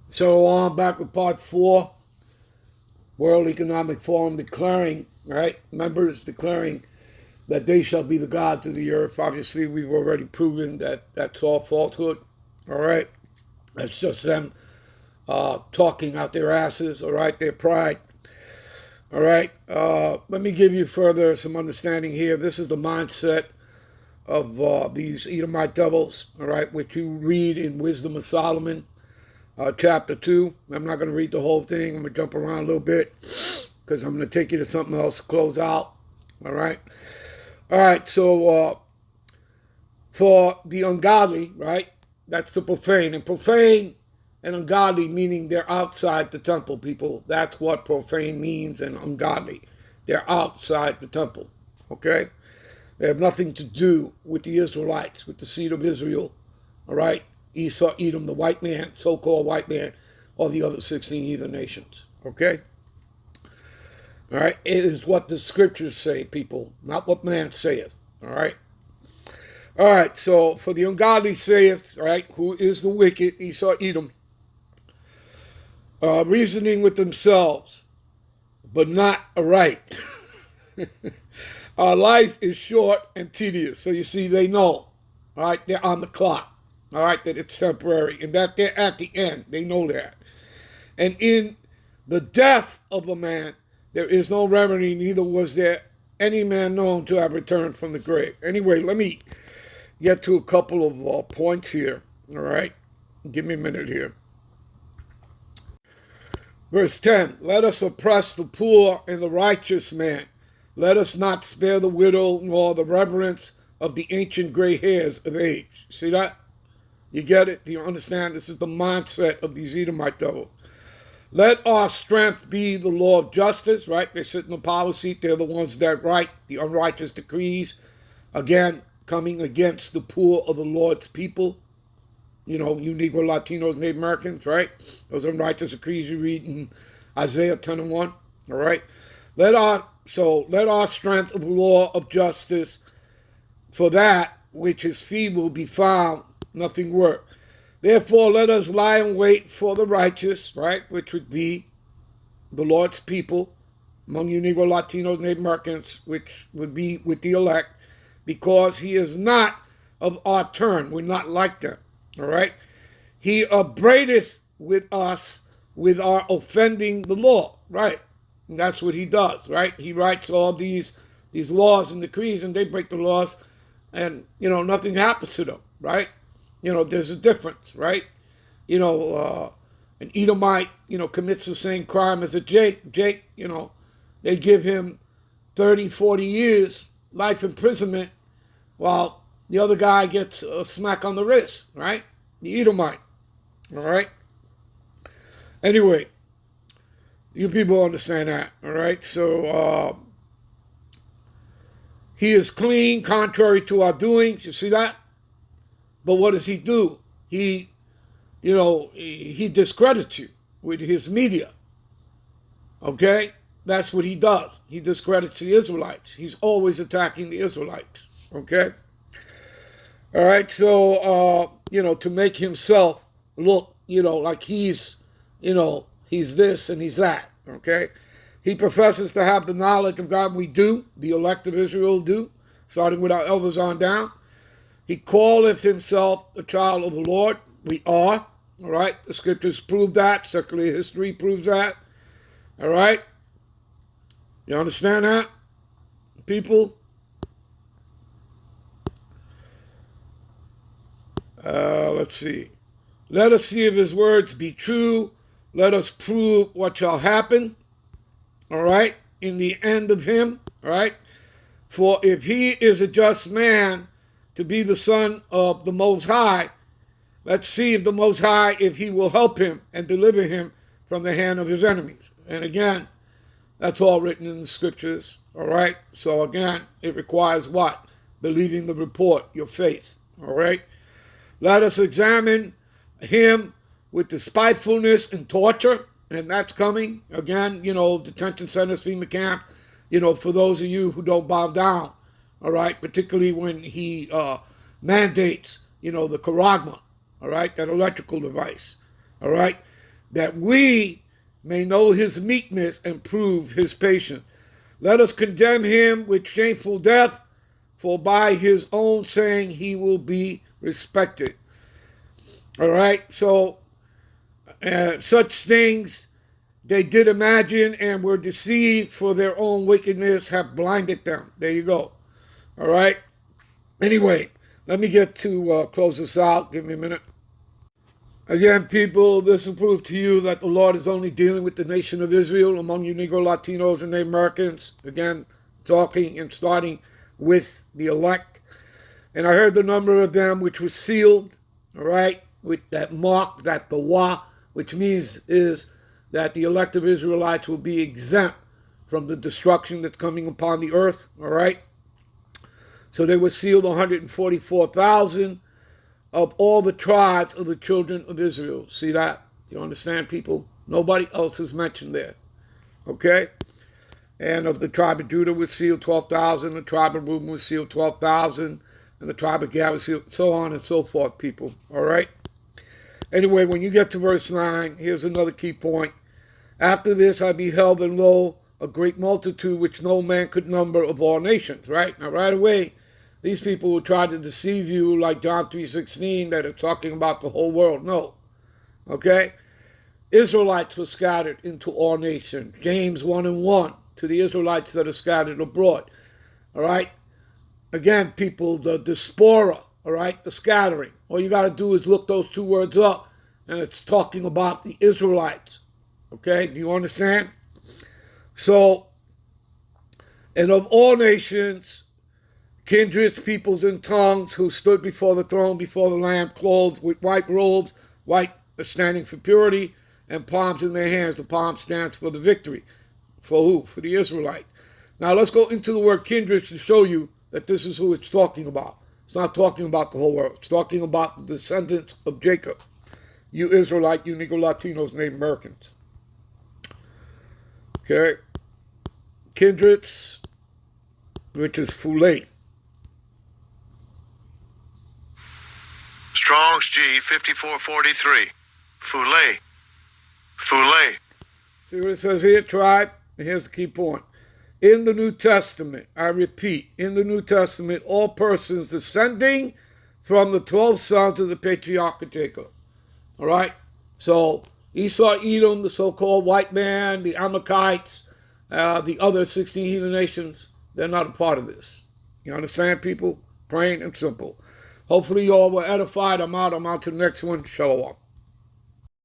So on back with part 4, World Economic Forum declaring, right, members declaring that they shall be the gods of the earth. Obviously, we've already proven that that's all falsehood. All right, that's just them talking out their asses. All right, their pride. All right, let me give you further some understanding here. This is the mindset of these Edomite devils. All right, which you read in Wisdom of Solomon, chapter 2. I'm not going to read the whole thing. I'm going to jump around a little bit because I'm going to take you to something else to close out. All right. All right. So for the ungodly, right, that's the profane. And profane and ungodly meaning they're outside the temple, people. That's what profane means and ungodly. They're outside the temple. Okay. They have nothing to do with the Israelites, with the seed of Israel. All right. Esau, Edom, the white man, so-called white man, or the other 16 heathen nations. Okay? All right? It is what the scriptures say, people, not what man saith. All right? All right, so for the ungodly saith, right, who is the wicked, Esau, Edom, reasoning with themselves, but not aright. Our life is short and tedious. So you see, they know, all right, they're on the clock. All right, that it's temporary and that they're at the end. They know that. And in the death of a man, there is no remedy, neither was there any man known to have returned from the grave. Anyway, let me get to a couple of points here. All right, give me a minute here. Verse 10, let us oppress the poor and the righteous man. Let us not spare the widow nor the reverence of the ancient gray hairs of age. See that? You get it? Do you understand? This is the mindset of these Edomite devils. Let our strength be the law of justice, right? They sit in the power seat. They're the ones that write the unrighteous decrees. Again, coming against the poor of the Lord's people. You know, you Negro, Latinos, Native Americans, right? Those unrighteous decrees you read in Isaiah 10 and 1. All right? Let our strength of the law of justice for that which is feeble be found nothing work. Therefore, let us lie in wait for the righteous, right, which would be the Lord's people, among you Negro, Latinos, Native Americans, which would be with the elect, because he is not of our turn. We're not like them, all right? He upbraideth with us with our offending the law, right? And that's what he does, right? He writes all these laws and decrees, and they break the laws, and, nothing happens to them, right? There's a difference, right? An Edomite, commits the same crime as a Jake. Jake, they give him 30, 40 years life imprisonment while the other guy gets a smack on the wrist, right? The Edomite, all right? Anyway, you people understand that, all right? So he is clean, contrary to our doings. You see that? But what does he do? He discredits you with his media. Okay? That's what he does. He discredits the Israelites. He's always attacking the Israelites. Okay? All right, so, to make himself look, like he's this and he's that. Okay? He professes to have the knowledge of God. We do. The elect of Israel do, starting with our elders on down. He calleth himself a child of the Lord. We are. All right. The scriptures prove that. Secular history proves that. All right. You understand that? People? Let's see. Let us see if his words be true. Let us prove what shall happen. All right. In the end of him. All right. For if he is a just man, to be the son of the Most High, let's see if the Most High, if he will help him and deliver him from the hand of his enemies. And again, that's all written in the scriptures, all right? So again, it requires what? Believing the report, your faith, all right? Let us examine him with despitefulness and torture, and that's coming. Again, detention centers, FEMA camp, for those of you who don't bow down, all right, particularly when he mandates, the charagma, all right, that electrical device, all right. that we may know his meekness and prove his patience. Let us condemn him with shameful death, for by his own saying he will be respected. All right, so such things they did imagine and were deceived, for their own wickedness have blinded them. There you go. All right. Anyway, let me get to close this out. Give me a minute. Again, people, this will prove to you that the Lord is only dealing with the nation of Israel among you Negro Latinos and Native Americans. Again, talking and starting with the elect. And I heard the number of them which was sealed, all right, with that mark, that W.E.F, which means is that the elect of Israelites will be exempt from the destruction that's coming upon the earth, all right? So they were sealed 144,000 of all the tribes of the children of Israel. See that? You understand, people? Nobody else is mentioned there, okay? And of the tribe of Judah was sealed 12,000, the tribe of Reuben was sealed 12,000, and the tribe of Gad was sealed, so on and so forth, people, all right? Anyway, when you get to verse 9, here's another key point. After this I beheld, and lo, a great multitude which no man could number of all nations, right? Now, right away, these people will try to deceive you like John 3:16, that are talking about the whole world. No, okay? Israelites were scattered into all nations. James 1:1, to the Israelites that are scattered abroad, all right? Again, people, the diaspora, all right, the scattering. All you got to do is look those two words up, and it's talking about the Israelites. Okay, do you understand? So, and of all nations, kindreds, peoples, and tongues, who stood before the throne, before the Lamb, clothed with white robes, white standing for purity, and palms in their hands. The palm stands for the victory. For who? For the Israelite. Now let's go into the word kindreds to show you that this is who it's talking about. It's not talking about the whole world. It's talking about the descendants of Jacob. You Israelite, you Negro Latinos, Native Americans. Okay. Kindreds, which is Fule. Strong's G 5443. Fule. Fule. See what it says here, tribe? And here's the key point. In the New Testament, I repeat, in the New Testament, all persons descending from the 12 sons of the patriarch of Jacob. All right? So Esau, Edom, the so-called white man, the Amalekites, the other 16 heathen nations, they're not a part of this. You understand, people? Plain and simple. Hopefully you all were edified. I'm out. I'm on to the next one. Shalom.